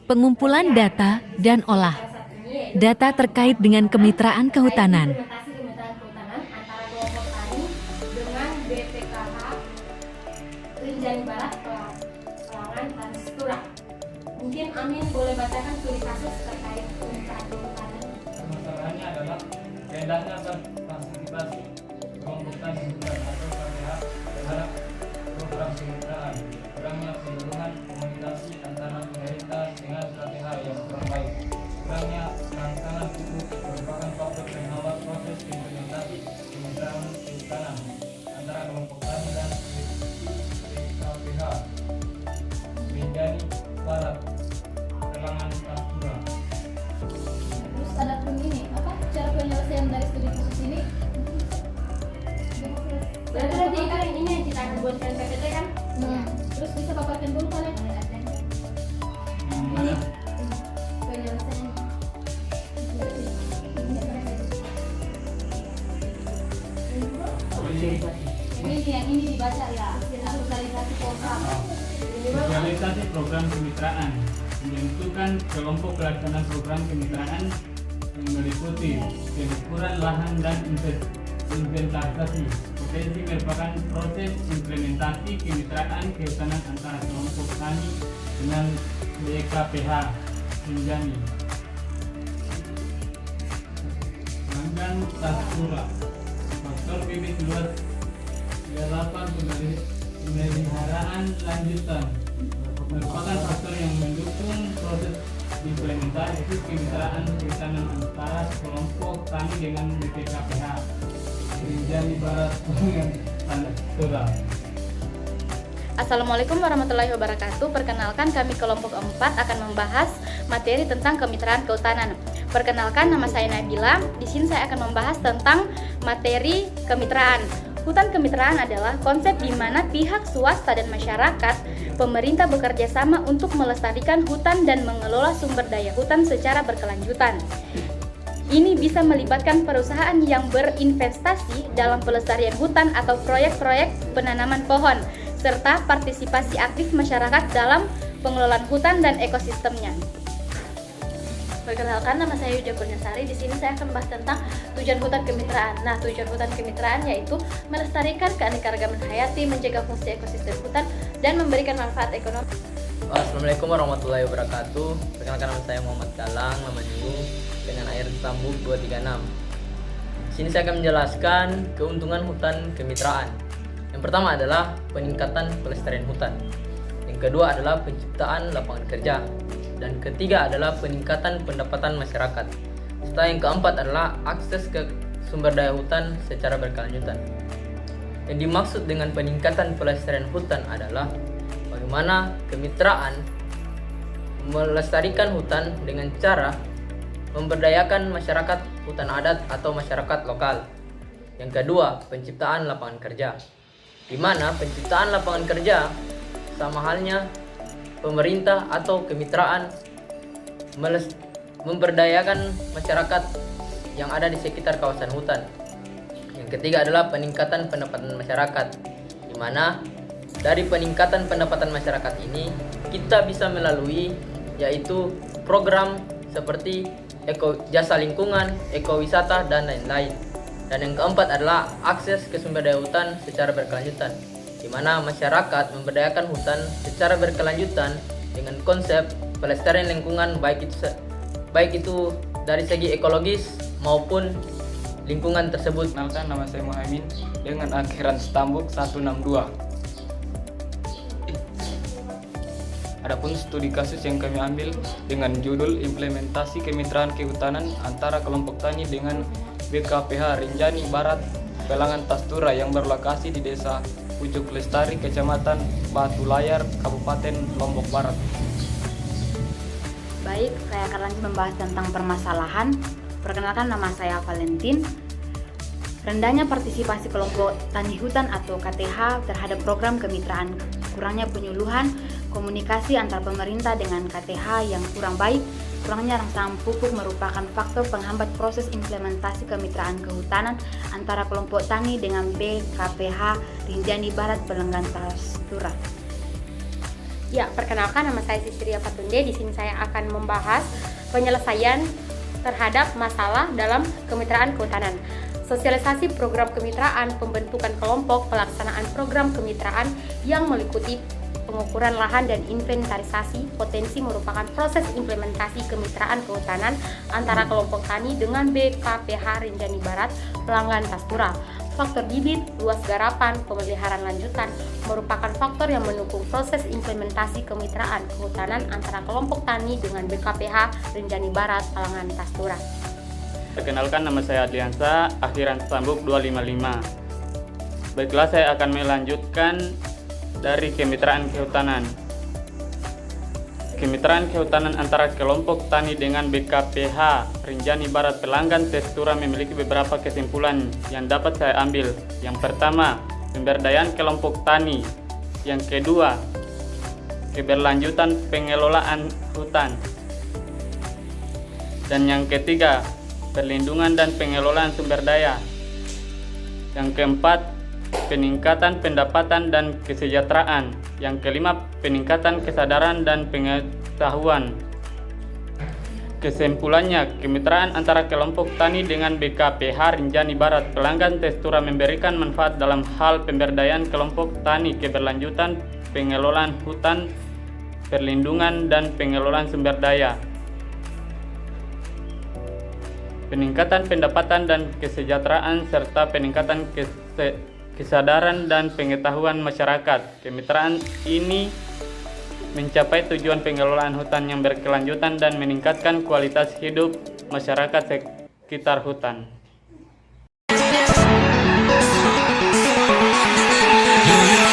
Pengumpulan data dan olah data terkait dengan kemitraan kehutanan. Implementasi kemitraan kehutanan antara kelompok tani dengan BPKH Rinjani Barat Pelangan Tanstura. Mungkin Amin boleh bacakan studi kasus terkait kemitraan kehutanan. Permasalahannya adalah rendahnya partisipasi kelompok tani hutan atau KPH terhadap program kemitraan, kurangnya penyuluhan komunikasi antara pemerintah dengan KPH yang kurang baik, kurangnya rangsangan hukum merupakan faktor penghambat proses implementasi kemitraan kehutanan antara kelompok tani dan KPH Rinjani Barat Pelangan Tanstura. Terus ada pun ini, apa cara penyelesaian dari studi kasus ini? Berarti nanti kan ini yang kita akan buatkan PPT kan? Terus bisa paparkan dulu kalian Mana? penyelesaian. Ini yang ini dibaca ya, sosialisasi program. Sosialisasi program kemitraan menentukan kelompok pelaksana program kemitraan yang meliputi pengukuran lahan dan inventarisasi. Potensi merupakan proses implementasi kemitraan kehutanan antara kelompok tani dengan BKPH Rinjani Pelanggan Tanstura. Faktor bibit luas 8 pemeliharaan lanjutan merupakan faktor yang mendukung proses implementasi kemitraan kehutanan antara kelompok tani dengan BPKPH Rinjani Barat Pelangan Tanstura. Assalamualaikum warahmatullahi wabarakatuh. Perkenalkan, kami kelompok 4 akan membahas materi tentang kemitraan kehutanan. Perkenalkan, nama saya Nabila. Di sini saya akan membahas tentang materi kemitraan. Hutan kemitraan adalah konsep di mana pihak swasta dan masyarakat, pemerintah bekerja sama untuk melestarikan hutan dan mengelola sumber daya hutan secara berkelanjutan. Ini bisa melibatkan perusahaan yang berinvestasi dalam pelestarian hutan atau proyek-proyek penanaman pohon, serta partisipasi aktif masyarakat dalam pengelolaan hutan dan ekosistemnya. Perkenalkan, nama saya Yuda Kurniasari. Di sini saya akan membahas tentang tujuan hutan kemitraan. Nah, tujuan hutan kemitraan yaitu melestarikan keanekaragaman hayati, menjaga fungsi ekosistem hutan, dan memberikan manfaat ekonomi. Assalamualaikum warahmatullahi wabarakatuh. Perkenalkan, nama saya Muhammad Galang, nama Nyung, dengan air Tambuk 236. Di sini saya akan menjelaskan keuntungan hutan kemitraan. Yang pertama adalah peningkatan pelestarian hutan. Yang kedua adalah penciptaan lapangan kerja. Dan ketiga adalah peningkatan pendapatan masyarakat. Serta yang keempat adalah akses ke sumber daya hutan secara berkelanjutan. Yang dimaksud dengan peningkatan pelestarian hutan adalah bagaimana kemitraan melestarikan hutan dengan cara memberdayakan masyarakat hutan adat atau masyarakat lokal. Yang kedua, penciptaan lapangan kerja, di mana penciptaan lapangan kerja sama halnya pemerintah atau kemitraan memberdayakan masyarakat yang ada di sekitar kawasan hutan. Yang ketiga adalah peningkatan pendapatan masyarakat, di mana dari peningkatan pendapatan masyarakat ini kita bisa melalui yaitu program seperti jasa lingkungan, ekowisata, dan lain-lain. Dan yang keempat adalah akses ke sumber daya hutan secara berkelanjutan, di mana masyarakat memberdayakan hutan secara berkelanjutan dengan konsep pelestarian lingkungan baik itu dari segi ekologis maupun lingkungan tersebut. Perkenalkan, nama saya Muhammad dengan akhiran Stambuk 162. Adapun studi kasus yang kami ambil dengan judul Implementasi Kemitraan Kehutanan antara kelompok tani dengan BKPH Rinjani Barat Pelangan Tanstura yang berlokasi di Desa Pucuk Lestari, Kecamatan Batu Layar, Kabupaten Lombok Barat. Baik, saya akan lanjut membahas tentang permasalahan. Perkenalkan, nama saya Valentin. Rendahnya partisipasi kelompok tani hutan atau KTH terhadap program kemitraan, kurangnya penyuluhan komunikasi antar pemerintah dengan KTH yang kurang baik, kurangnya rangsangan pupuk merupakan faktor penghambat proses implementasi kemitraan kehutanan antara kelompok tani dengan BKPH Rinjani Barat Pelangan Tanstura. Ya, perkenalkan, nama saya Sisiria Patunde. Di sini saya akan membahas penyelesaian terhadap masalah dalam kemitraan kehutanan. Sosialisasi program kemitraan, pembentukan kelompok, pelaksanaan program kemitraan yang meliputi pengukuran lahan dan inventarisasi potensi merupakan proses implementasi kemitraan kehutanan antara kelompok tani dengan BKPH Rinjani Barat pelanggan Tastura. Faktor bibit, luas garapan, pemeliharaan lanjutan merupakan faktor yang mendukung proses implementasi kemitraan kehutanan antara kelompok tani dengan BKPH Rinjani Barat pelanggan Tastura. Perkenalkan, nama saya Adliansa, akhiran Sambuk 255. Baiklah, saya akan melanjutkan dari kemitraan kehutanan. Kemitraan kehutanan antara kelompok tani dengan BKPH Rinjani Barat pelanggan Tastura memiliki beberapa kesimpulan yang dapat saya ambil. Yang pertama, pemberdayaan kelompok tani. Yang kedua, keberlanjutan pengelolaan hutan. Dan yang ketiga, perlindungan dan pengelolaan sumber daya. Yang keempat, peningkatan pendapatan dan kesejahteraan. Yang kelima, peningkatan kesadaran dan pengetahuan. Kesimpulannya, kemitraan antara kelompok tani dengan BKPH Rinjani Barat pelanggan Tastura memberikan manfaat dalam hal pemberdayaan kelompok tani, keberlanjutan pengelolaan hutan, perlindungan dan pengelolaan sumber daya, peningkatan pendapatan dan kesejahteraan, serta peningkatan kesadaran dan pengetahuan masyarakat. Kemitraan ini mencapai tujuan pengelolaan hutan yang berkelanjutan dan meningkatkan kualitas hidup masyarakat sekitar hutan.